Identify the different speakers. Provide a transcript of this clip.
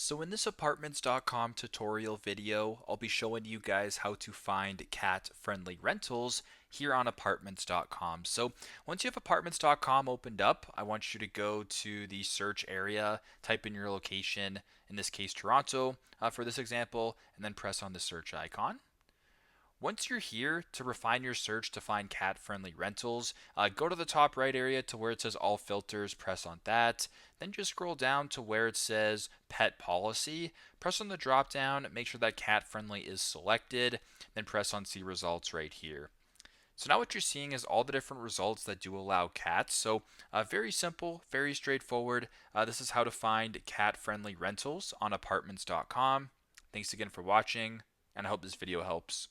Speaker 1: So in this apartments.com tutorial video, I'll be showing you guys how to find cat-friendly rentals here on apartments.com. So once you have apartments.com opened up, I want you to go to the search area, type in your location, in this case Toronto for this example, and then press on the search icon. Once you're here to refine your search to find cat-friendly rentals, go to the top right area to where it says all filters, press on that. Then just scroll down to where it says pet policy. Press on the drop down, make sure that cat-friendly is selected, then press on see results right here. So now what you're seeing is all the different results that do allow cats. So very simple, very straightforward. This is how to find cat-friendly rentals on apartments.com. Thanks again for watching, and I hope this video helps.